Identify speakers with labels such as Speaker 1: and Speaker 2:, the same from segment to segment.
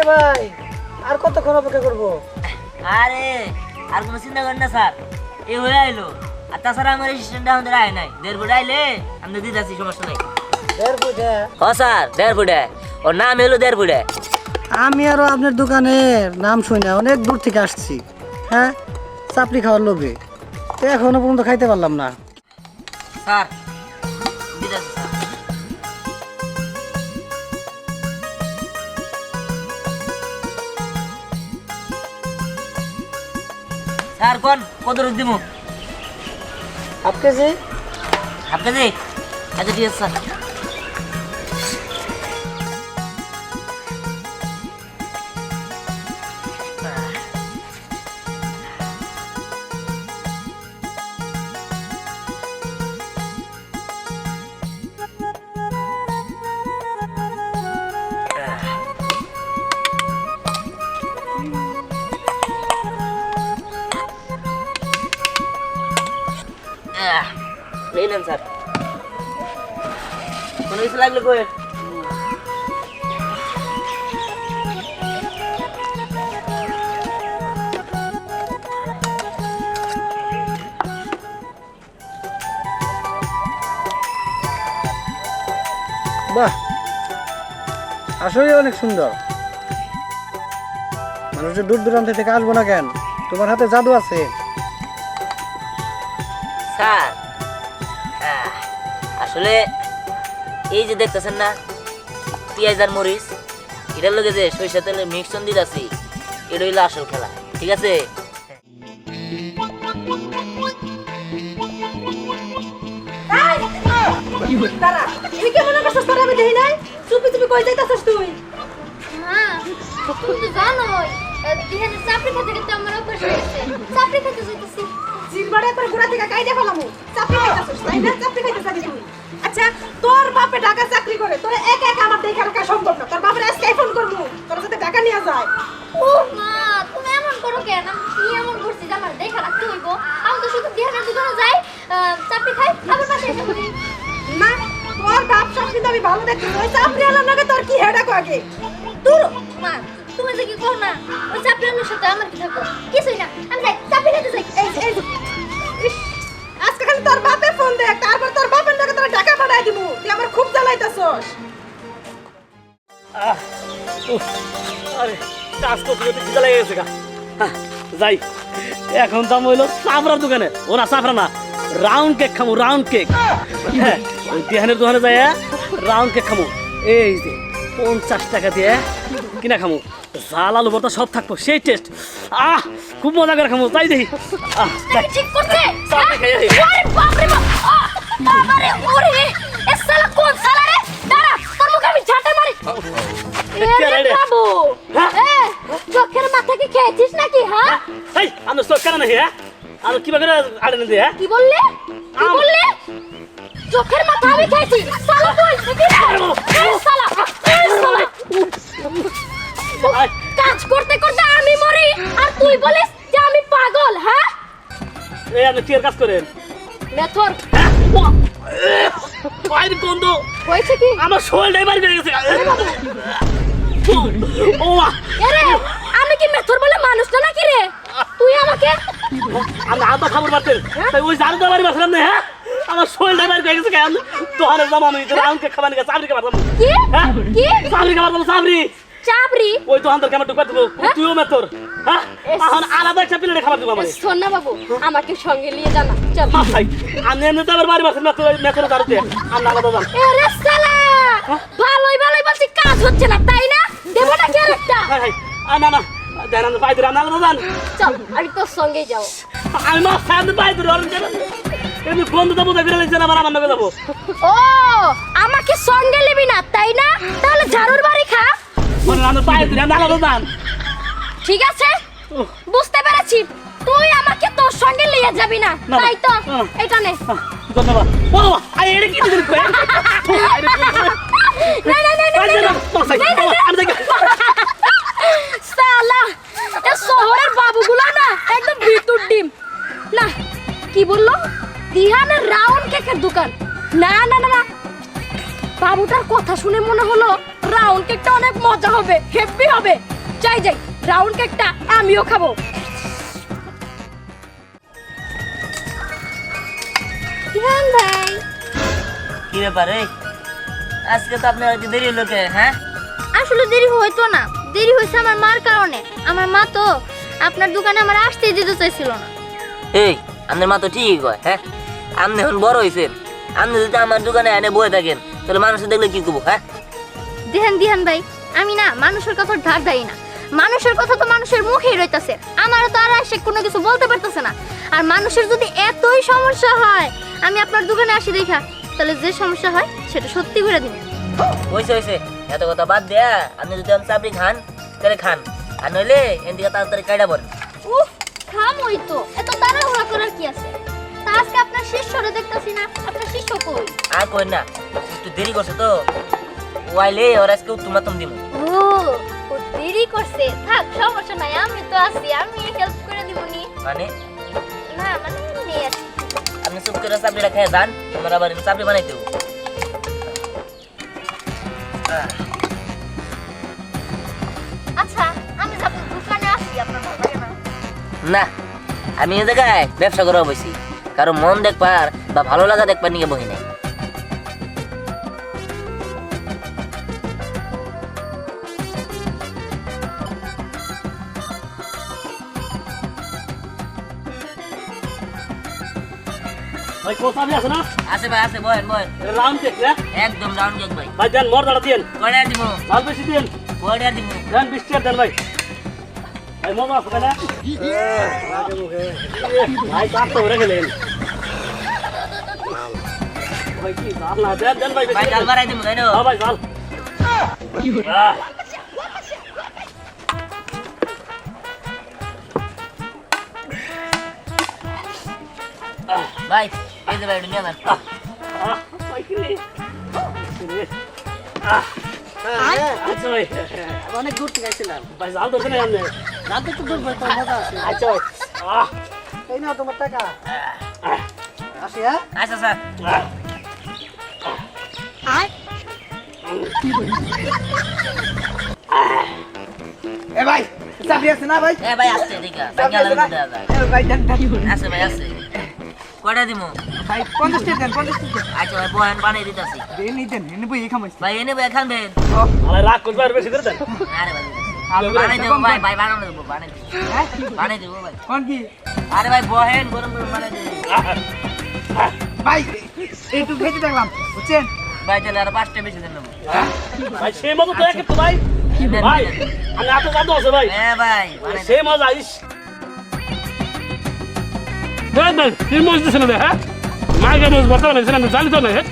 Speaker 1: ভাই আর কতক্ষণ অপেক্ষা করবো?
Speaker 2: আরে আর কোনো চিন্তা করেন না স্যার, এই হয়ে আইলো। আর তাছাড়া আমার অ্যাসিস্ট্যান্ট আমাদের আয় নাই, 1.5 ফুট আইলে আমরা দিতে আছি, সমস্যা নাই।
Speaker 1: 1.5 ফুট?
Speaker 2: হ স্যার 1.5 ফুটে, ওর নাম হলো 1.5 ফুটে।
Speaker 1: আমি আরো আপনার দোকানের নাম শুনি না, অনেক দূর থেকে আসছি। হ্যাঁ, চাপড়ি খাওয়ার লোভে তো এখনো পর্যন্ত খাইতে পারলাম না।
Speaker 2: স্যার দিতে আছি স্যার। স্যার কোন কত রোজ দিব?
Speaker 1: Half KG?
Speaker 2: Half KG? আচ্ছা ঠিক আছে স্যার। নেন স্যার, কোনো কিছু লাগলে কই।
Speaker 1: বাহ, আসলে অনেক সুন্দর। মানুষের দূর দূরান্ত থেকে আসবো না কেন? তোমার হাতে জাদু আছে।
Speaker 2: স্যার আসলে এই যে দেখতেছেন না পেঁয়াজ আর মরিচ, এটার লগে যে সরিষা তেলের মিক্সন দিতেছি, এটা হইলো আসল খেলা, ঠিক আছে?
Speaker 3: তুই কেমন করছিস? তোর আমি দেখি নাই, চুপি চুপি কই যাইতাছিস তুই?
Speaker 4: হ্যাঁ, তুমি তো জানোই দিহানের চাকরি খেতে খেতে আমার অভ্যাস হয়ে গেছে। চাকরি খেতে যাইতেছি।
Speaker 3: জিলবাড়ে তোর গুড়া থেকে কাইদা ফেলামু। চাকরি খাইতাছিস তাই না? চাকরি খাইতে যাবি তুই। আচ্ছা, তোর বাপে ঢাকা চাকরি করে, তোর একা একা আমার দেখা রাখা সম্ভব না। তোর বাপের আজকে ফোন করবো, তোর সাথে টাকা নিয়ে যায়।
Speaker 4: ও মা, তুমি এমন করো কেন? আমি কি এমন করছি যে আমার দেখা রাখতে হইব? আমি তো শুধু দিহানের দোকানে যাই, চাকরি খাই, আবার পাশে এসে বলি।
Speaker 3: না, তোর বাপ সব কিন্তু আমি ভালো দেখছি। ওই চাকরি আলার নাকি তোর কি হেডাক আগে?
Speaker 4: দূর মা, তুমি যে কি করো না, ওই চাকরি আনার সাথে আমার কি থাকো? কিছুই না, আমি যাই চাকরি খেতে যাই।
Speaker 3: ইস, আজকে খালি তোর বাপের ফোন দে, তারপর তোর বাপের নাকি তোর টাকা পাঠাই দিমু। তুই আমার খুব জ্বালাইতাছস।
Speaker 5: আরে কাজ করতে করতে খিদে লেগে গেছে গা। যাই, এখন দাম হইলো সাফরার দোকানে। ওরা সাফরা না, রাউন্ড কেক খামু, রাউন্ড কেক। হ্যাঁ, ওই দিহানের দোকানে যাই রাউন্ড কেক খামু। এই যে 50 টাকা দিয়ে কিনা খামু, জাল আলু ভর্তা সব থাকবো, সেই টেস্ট। খুব মজা করে খামু, তাই দেখি।
Speaker 4: তাই ঠিক করছে।
Speaker 5: চাকরি খাই আহি।
Speaker 4: ওরে বাপ রে বাপ, বাবারে ওরে, এ শালা কোন শালা রে? দাঁড়া, তোর মুখে আমি ঝাঁটা মারি। এরে বাবু, চোখের মাথা কি খেয়েছিস নাকি? হ্যাঁ,
Speaker 5: এই আমি চোখ কেন নাকি? হ্যাঁ, আমি কিবা করে আড়ে নিতে? হ্যাঁ,
Speaker 4: কি বললে? কি বললে? চোখের মাথা আমি খেয়েছি? শালা বল দেখি না। এই শালা, এই শালা। কাজ করতে করতে আমি মরি আর তুই বলিস যে আমি পাগল? হ্যাঁ,
Speaker 5: এই আপনি কি কাজ করেন?
Speaker 4: মেথর
Speaker 5: বাইরে গন্ধ
Speaker 4: হয়েছে কি?
Speaker 5: আমার শরীরটাই বাইরে বেরিয়ে গেছে। ও মা,
Speaker 4: এরে, আমি কি মেথর বলে মানুষ না নাকি রে? তুই আমাকে
Speaker 5: আমি আদা খাবার পারতেন, তাই ওই জারু দাবারি মারছিলাম না। হ্যাঁ, আমার শরীরটা বাইরে বেরিয়ে গেছে কেন? দোকানে যাবো আমি, রাউন্ডকে খাবার নিয়ে চাবরি খাবার দেবো।
Speaker 4: কি
Speaker 5: হ্যাঁ,
Speaker 4: কি
Speaker 5: চাবরি খাবার দেবো, চাবরি।
Speaker 4: চাবরি?
Speaker 5: ওই দোকান তোর কেমন ঢুকবার দেবো, তুইও মেথর। হ্যাঁ, এখন আলাদা একটা প্লেটে খাবার দেবো আমার।
Speaker 4: শোন না বাবু, আমাকে সঙ্গে নিয়ে জানা চল।
Speaker 5: ভাই, আমি এমনিতে আবার বাড়ি মারছি মেথর দাঁড়াতে, আমি আলাদা যান।
Speaker 4: এরে শালা, ভালোই ভালোই বলছি, কাজ হচ্ছে না তাই না? দেবো না কি আরেকটা?
Speaker 5: না না, দেন আমি পাই ধরে, আমি আলাদা যান।
Speaker 4: চল, আমি তোর সঙ্গেই যাবো।
Speaker 5: আমি মাছ খাই পাই ধরে, এমনি গন্ধ দেবো, দেখে নিচ্ছেন আবার আমার নামে যাবো।
Speaker 4: ও, আমাকে সঙ্গে নিবি না তাই না? তাহলে ঝাড়ুর বাড়ি খা।
Speaker 5: আমি পাই ধরে, আমি আলাদা যান।
Speaker 4: ঠিক আছে, বুঝতে পেরেছি। তুই আমাকে তোর সঙ্গে নিয়ে যাবি না,
Speaker 5: না,
Speaker 4: তাই তো?
Speaker 5: না।
Speaker 4: এটা নে।
Speaker 5: ধন্যবাদ। ও বাবা, আরে এটা কি দিলেন কই?
Speaker 4: না না না না,
Speaker 5: আমি দেখি।
Speaker 4: শালা, এ শহরের বাবুগুলা না একদম ভিতর ডিম। না, কি বললো? দিহানের রাউন্ড কেকের দোকান? না না না না, বাবুটার কথা শুনে মনে হলো রাউন্ড কেকটা অনেক মজা হবে, হেভি হবে। যাই যাই, রাউন্ড কেকটা আমিও খাবো। দিহান ভাই,
Speaker 2: কি ব্যাপার এই আজকে তো আপনার একটু দেরি হলো কে? হ্যাঁ
Speaker 4: আসলে দেরি হইতো না, দেরি হয়েছে আমার মার কারণে। আমার মা তো আপনার দোকানে আমার আসতেই দিতে চাইছিল না।
Speaker 2: এই আপনার মা তো ঠিকই কয়। হ্যাঁ আপনি এখন বড় হয়েছেন, আপনি যদি আমার দোকানে এনে বয়ে থাকেন তাহলে মানুষ দেখলে কি করবো? হ্যাঁ
Speaker 4: দিহান ভাই, আমি না মানুষের কথা ধার দেই না। মানুষের কথা তো মানুষের মুখেই রইতাছে, আমারও তো আর সে কোনো কিছু বলতে পারতেছে না। আর মানুষের যদি এতই সমস্যা হয়, আমি আপনার দোকানে আসি দেখা, তাহলে যে সমস্যা হয় সেটা সত্যি করে দিন।
Speaker 2: হয়েছে এত কথা বাদ দেয়া আপনি যদি চাপড়ি খান তাহলে খান, আর নইলে এদিকে তাড়াতাড়ি কাইটা পড়েন।
Speaker 4: উফ, খামই তো, এত তাড়াহুড়া করার কি আছে? তা আজকে আপনার শিষ্যরে দেখতাছি না, আপনার শিষ্য কই?
Speaker 2: আর কই না, একটু দেরি করছে তো, ওয়াইলে ওর আজকে উত্তমাতম দিব।
Speaker 4: ও দেরি করছে, থাক সমস্যা নাই, আমি তো আছি, আমি হেল্প করে দিবনি।
Speaker 2: মানে
Speaker 4: না মানে এমনি আছি।
Speaker 2: আপনি চুপ করে চাপড়িটা খেয়ে যান, আমার আবার চাপড়ি বানাই দেবো।
Speaker 4: আচ্ছা আমি যাব, দোকানে আসি, আপনার ভালো লাগে না?
Speaker 2: না আমি এ জায়গায় ব্যবসা করা বসি, কারো মন দেখবার বা ভালো লাগা দেখবার নিয়ে বহি নাই।
Speaker 5: ভাই কোথা দিয়ে আছে না?
Speaker 2: আছে ভাই আছে, বয়েন বয়েন।
Speaker 5: রাউন্ড কেক না?
Speaker 2: একদম রাউন্ড কেক ভাই।
Speaker 5: ভাই দেন, মর্দাটা দিন।
Speaker 2: কয়টা দিব?
Speaker 5: লাল বেশি দিন।
Speaker 2: কয়টা দিব?
Speaker 5: দেন 20 টাকা দেন ভাই। ভাই মজা আছে তাই না? ভাই কাপ তো রেখে দেন। ভাই কি জাল না, দেন ভাই বেশি।
Speaker 2: ভাই ডাল বাড়াই দিব তাই না?
Speaker 5: হ্যাঁ ভাই জাল।
Speaker 2: ভাই এই যে ভাই এটা নিয়ে যান।
Speaker 5: ভাই কি রে? আচ্ছা ভাই,
Speaker 1: অনেক দূর থেকে আসছিলাম।
Speaker 5: ভাই জাল ধরতে নাই আপনি?
Speaker 1: রাতে তো দূর তো মজা আছে।
Speaker 5: আচ্ছা ভাই।
Speaker 1: এই নাও তোমার টাকা। আসি হ্যাঁ?
Speaker 2: আচ্ছা স্যার।
Speaker 6: এ ভাই চাবি আছে না ভাই?
Speaker 2: এ ভাই আসছে দেখা
Speaker 6: চাবি
Speaker 2: ভাই
Speaker 6: আছে না?
Speaker 2: দেওয়া যায়।
Speaker 6: এ ভাই দেন দেন।
Speaker 2: আছে ভাই আছে। কয়টা দিব?
Speaker 6: ভাই 50 টাকা দেন 50 টাকা
Speaker 2: আচ্ছা ভাই বহেন বানিয়ে দিতেছি।
Speaker 6: দেন এই দেন এনে বই খামাইছ।
Speaker 2: ভাই এনে ভাই খাবেন?
Speaker 5: আরে রাগ করবে আর বেশি করে দেন।
Speaker 2: আরে ভাই বানিয়ে দেবো ভাই, ভাই বানানো দেবো, বানিয়ে দেবো,
Speaker 6: হ্যাঁ
Speaker 2: বানিয়ে দেবো ভাই।
Speaker 6: কোন কি
Speaker 2: আরে ভাই বহেন গরম গরম বানিয়ে দেবো।
Speaker 6: ভাই এইটু খেতে দেখলাম বুঝছেন?
Speaker 2: ভাই তাহলে আর 5টা বেশি দেন নেবো।
Speaker 5: ভাই সেই মজা তো একে তো ভাই। ভাই আমি এত জাদু আছে ভাই।
Speaker 2: হ্যাঁ ভাই বানিয়ে
Speaker 5: সেই মজা ইস। দেন দেন, কি মজা দিছেন না হ্যাঁ? মাইকে মজা বর্তমান হয়েছে না, জানি তো না হ্যাঁ?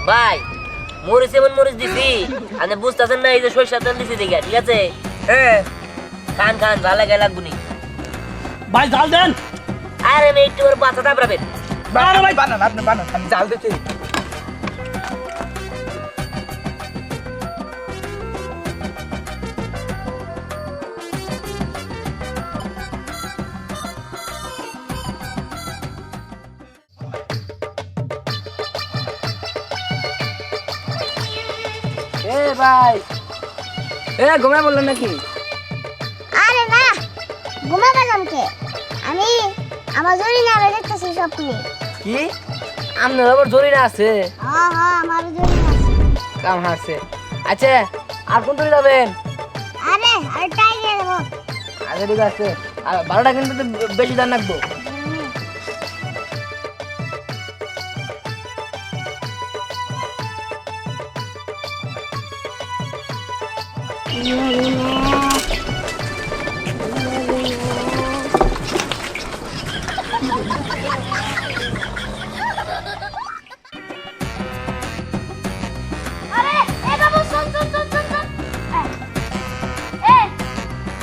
Speaker 2: ভাই মরিচ এমন মরিচ দিছি আপনি বুঝতেছেন না, এই যে সরিষার তেল দিছি দেখে, ঠিক আছে? হ্যাঁ খান খান ভালো লাগে লাগবো নি।
Speaker 5: ভাই জাল দেন।
Speaker 2: আরে আমি একটু ওর বাচ্চা তাপড়াবেন।
Speaker 6: আরে ভাই বানান আপনি বানান আমি জাল দিতে। এ ভাই এ ঘুমায় বললেন নাকি?
Speaker 7: আরে না, ঘুমাবেলাম কে? আমি আমার জরি না দেখতেছি স্বপ্নে।
Speaker 6: কি আপনার আবার জরি না আছে?
Speaker 7: হ্যাঁ হ্যাঁ, আমার জরি না আছে।
Speaker 6: কাম হারছে। আচ্ছা আর কোন দড়ি যাবেন?
Speaker 7: আরে আরে টাইগার দেবো।
Speaker 6: আগে ঠিক আছে, আর ভাড়াটা কিন্তু বেশি দাম রাখবো।
Speaker 4: আরে এ বাবু শুন শুন শুন শুন শুন। এ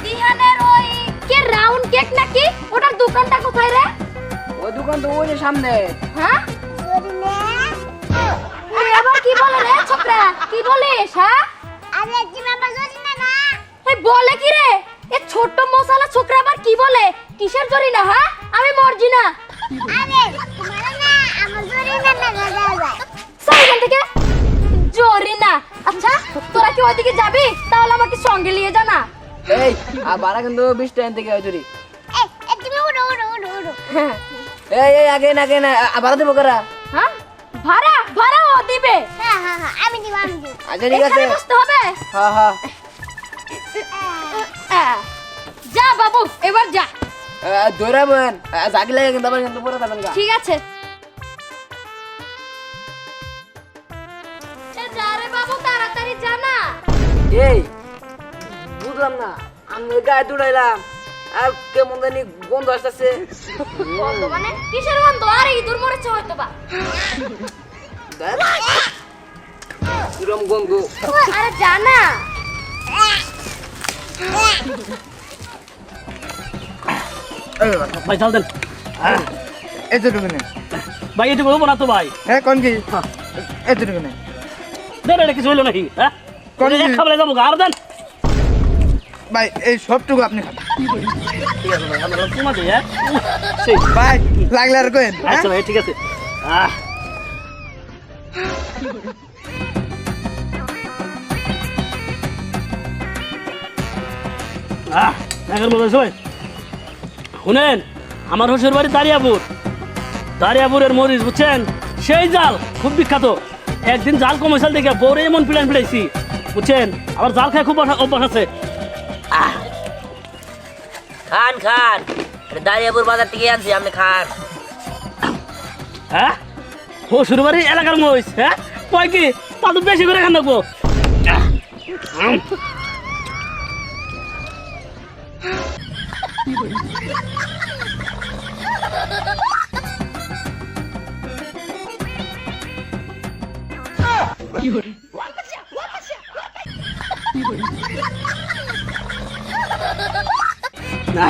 Speaker 4: দিহানের ওই কে রাউন্ড কেক নাকি? ওটার দোকানটা কোথায় রে?
Speaker 6: ওই দোকান তো ওই যে সামনে।
Speaker 4: হ্যাঁ?
Speaker 7: জরি না।
Speaker 4: তুই আবার কি বলে রে ছোকরা? কি বলিস হ্যাঁ?
Speaker 7: আরে কি বাবা জরি না না।
Speaker 4: এই বলে কি রে? এ ছোট মশালা ছোকরা আবার কি বলে? কিসের জরি না হ্যাঁ? আমি মরজি না।
Speaker 7: আরে তোমার না আমার জরি না না যায় যায়।
Speaker 4: সাইকেল থেকে জরিনা। আচ্ছা তোরা কি ওইদিকে যাবি? তাহলে আমাকে সঙ্গে নিয়ে যা না।
Speaker 6: এই আর ভাড়া কিন্তু 20 টাকা থেকে চুরি।
Speaker 7: তুমি উড়ো উড়ো উড়ো উড়ো।
Speaker 6: এই আগে না ভাড়া দেবো কারা?
Speaker 4: হ্যাঁ ভাড়া ও দিবে।
Speaker 7: হ্যাঁ হ্যাঁ হ্যাঁ আমি দিব আমি দিব।
Speaker 6: আচ্ছা ঠিক আছে।
Speaker 4: এখানে বসতে হবে।
Speaker 6: হ্যাঁ
Speaker 4: যা বাবু এবার যা।
Speaker 6: দৌড়াবেন জাগি লাগে কিন্তু আবার কিন্তু পরে যাবেন গা।
Speaker 4: ঠিক আছে। যা রে বাবু তাড়াতাড়ি যা না।
Speaker 6: এই বুঝলাম না আমি গায়ে দৌড়াইলাম আর কেমন জানি গন্ধ আসতেছে।
Speaker 4: গন্ধ মানে কিসের গন্ধ? আরে ইঁদুর মরেছে হয়তো বা।
Speaker 6: কিরম গন্ধ?
Speaker 4: আরে যা না।
Speaker 5: ভাই চাল দেন।
Speaker 8: এতটুকু নেই।
Speaker 5: ভাই এটুকু হবো না তো ভাই।
Speaker 8: হ্যাঁ কোন কি এতটুকু নেই।
Speaker 5: দেন এটা কিছু হইলো নাকি? হ্যাঁ
Speaker 8: কোন
Speaker 5: এক খাবলে যাবো আর দেন।
Speaker 8: ভাই এই সবটুকু আপনি খান।
Speaker 5: ঠিক আছে ভাই আমরা তোমা দিই। হ্যাঁ সেই
Speaker 8: ভাই লাগলে আর কেন?
Speaker 5: আচ্ছা ভাই ঠিক আছে। এখন বলতে সবাই শুনেন, আমার শ্বশুর বাড়ি দারিয়াপুরের মরিচ বুঝছেন, সেই জাল খুব বিখ্যাত। একদিন জাল কমেছাল দেখে বউরে এমন পিড়ান পিড়াইছি বুঝছেন, আবার জাল খায় খুব অভ্যাস আছে।
Speaker 2: খান খান, দারিয়াপুর বাজার থেকে আনছি, আপনি খান।
Speaker 5: হ্যাঁ শ্বশুর বাড়ি এলাকার মরিচ, হ্যাঁ কয় কি তা তো বেশি করে খান রাখবো। না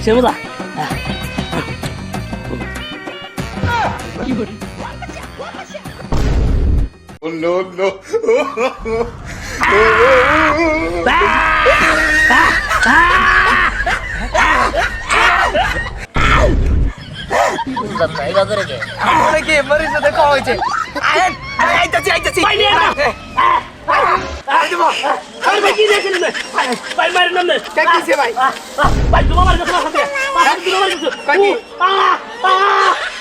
Speaker 5: সে বোঝা
Speaker 2: বুঝলাম না এবার করে কে?
Speaker 6: আরে কি মরিস তো দেখা হইছে। আইতাছি
Speaker 5: ভাই নিয়ে না ভাই ভাই কি দেখেন ভাই মারেন না
Speaker 8: কে কিছে ভাই?
Speaker 5: ভাই তোমার মার কথা আছে তোমার মার কথা
Speaker 8: কাকি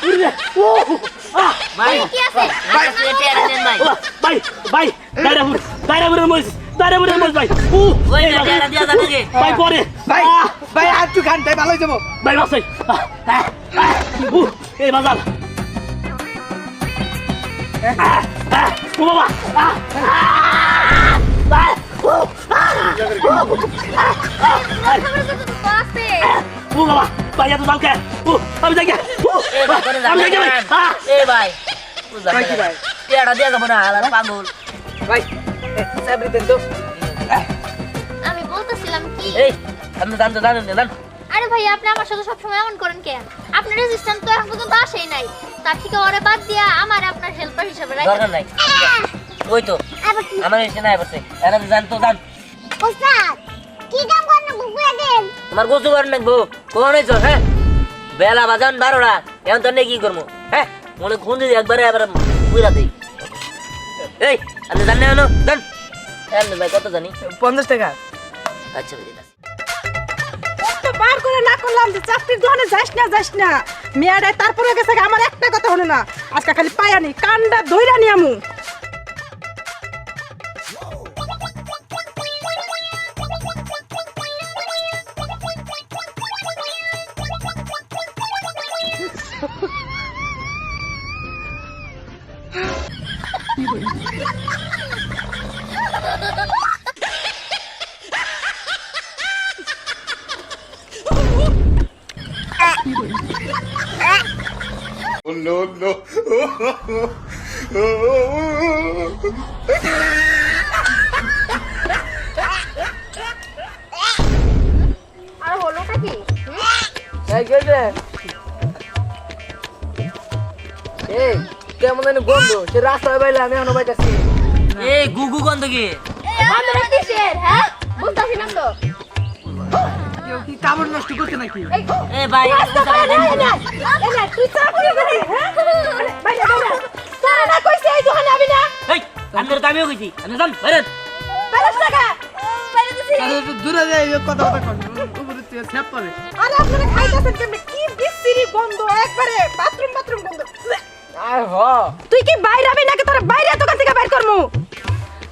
Speaker 5: উড়ে ও
Speaker 2: ভাই
Speaker 4: কি আছে?
Speaker 2: ভাই পেটে আর দেন ভাই।
Speaker 5: ভাই ভাই দাইরাপুরের মরিচ ভাই
Speaker 2: ওই পেটে দিয়া জানে কে?
Speaker 5: ভাই পরে
Speaker 8: ভাই ভাই আর একটু খান তাই ভালো হয়ে যাবো।
Speaker 5: ভাই বাসাই এই বাজার ও বাবা ও বাবা ভাই এত জাল কে আমি যাই
Speaker 2: এ ভাই করে
Speaker 5: আমি যাই
Speaker 2: জানেন। এ ভাই বুঝলাম
Speaker 8: ভাই কি ভাই?
Speaker 2: পেড়া দিয়া যাবো না, আলাদা পাগল।
Speaker 6: ভাই সাবরি দেন তো।
Speaker 4: আমি বলতেছিলাম কি,
Speaker 2: এই আপনি জানেন
Speaker 4: আরে ভাই আপনি আমার সাথে সবসময় এমন করেন কেন? আপনার রেজিস্ট্যান্ট তো এখন পর্যন্ত আসেই নাই, তার থেকে ওরে বাদ দিয়া আমার আপনার হেল্পার হিসেবে রাখেন।
Speaker 2: দরকার নাই। ওই তো
Speaker 7: আবার কি?
Speaker 2: আমার এসে নাই বসে, এরা জান তো জান।
Speaker 7: ওস্তাদ কি কাম করেন বুকুয়া দেন?
Speaker 2: আমার গোসু করেন নাকবো কোন হয়েছ? হ্যাঁ বেলা বাজান 12টা, এখন তো নেই কি করবো? হ্যাঁ মনে খুন দিদি একবারে এবার বুঝা দিই। এই আপনি জানেন না জান? হ্যাঁ ভাই কত জানি?
Speaker 6: 50 টাকা।
Speaker 2: আচ্ছা বুঝে গেছি।
Speaker 3: তো বার করে না করলাম যে চাকরির দোকানে যাস না মেয়েরাই, তারপরে গেছে আমার একটা কথা হলো না, আজকে খালি পায়ানি কান্ডা ধইরা নিয়ামু।
Speaker 4: আর হলোটা কি?
Speaker 6: এই গেছে। এই কেমন জানি গন্ধ, সে রাস্তায় বাইলে আমি এখনো বাইতাছি।
Speaker 2: এই গুগু গন্ধ কি?
Speaker 4: আমাদের কিসের? হ্যাঁ বুঝতাছি না তো।
Speaker 8: কেউ কি কাপড় নষ্ট করতে নাকি?
Speaker 2: এ ভাই
Speaker 3: তুই চাকরি করে, হ্যাঁ? বাইরে বাইরে। তোরা না কইছে এই দোকানে আবি না?
Speaker 2: এই আপনার আমিও কইছি আপনি যান বাইরেন
Speaker 3: বেলাস টাকা
Speaker 4: বাইরে দিছি
Speaker 8: আরে একটু দূরে যাই কথা কথা কর উপরে তুই স্যাপ পাবে
Speaker 3: আরে আপনারা খাইতেছেন কেমনে কি বিশ্রী গন্ধ একবারে বাথরুম গন্ধ
Speaker 6: আর হ
Speaker 3: তুই কি বাইরে আবি নাকি তোর বাইরে দোকান থেকে বাইর করমু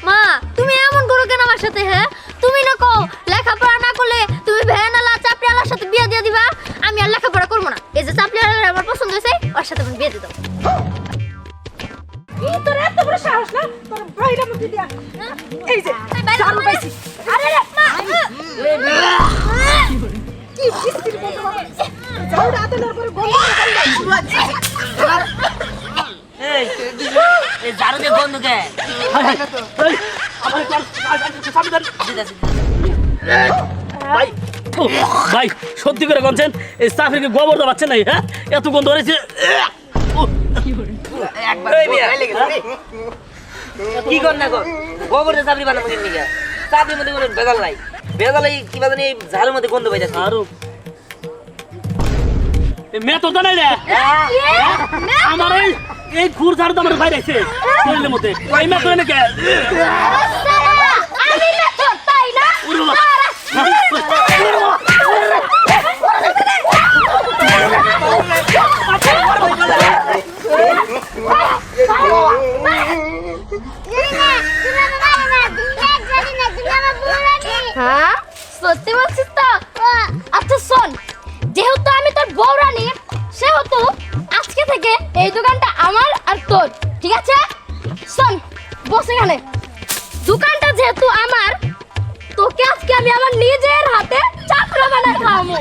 Speaker 4: মা তুমি এমন করো কেন আমার সাথে হ্যাঁ তুমি না কও লেখাপড়া না করলে তুমি ভ্যানালা চাপড়িওয়ালার সাথে বিয়ে দিয়ে দিবা আমি আর লেখাপড়া করবো না এই যে চাপড়িওয়ালা আমার পছন্দ হয়েছে ওর সাথে আমি বিয়ে দিয়ে দাও
Speaker 3: এই তোর এত বড় সাহস না তোর বাইরে মুখে দিয়া এই যে জান পাইছি
Speaker 4: আরে মা
Speaker 3: কি বিশ্রী গন্ধ বাবা যাও রাতের পরে গন্ধ
Speaker 2: এই এই জারু দিয়ে বন্ধ কে
Speaker 5: এই, আমার চাবি দেন।
Speaker 2: দিতাছি
Speaker 5: ভাই ও, ভাই সত্যি করে বলছেন এই সাফিরকে গোবর তো পাচ্ছেন নাই হ্যাঁ এত গন্ধ হয়েছে
Speaker 2: এই মিয়া কি কর না কর গোবরে চাপড়ি বানাবো কেন নিগা চাপড়ির মধ্যে কোনো ভেজাল নাই ভেজাল এই কি বাজানি এই ঝাড়ুর মধ্যে গন্ধ পাইতাছি
Speaker 5: আরো মেয়ে তো জানাই রে আমার এই ঘুর ঝাড়ু তো আমার বাইরে আছে শরীরের মধ্যে ওই মেয়ে তো নাকি
Speaker 4: আমি মেথর তাই না
Speaker 5: উড়ো বাবা।
Speaker 4: হ্যাঁ সত্যি বলছিস তো আচ্ছা শোন যেহেতু আমি তোর বউ রানী সেহেতু আজকে থেকে এই দোকানটা আমার আর তোর ঠিক আছে শোন বস এখানে দোকানটা যেহেতু আমার তোকে আজকে আমি আমার নিজের হাতে চাকরা বানায় খাওয়াবো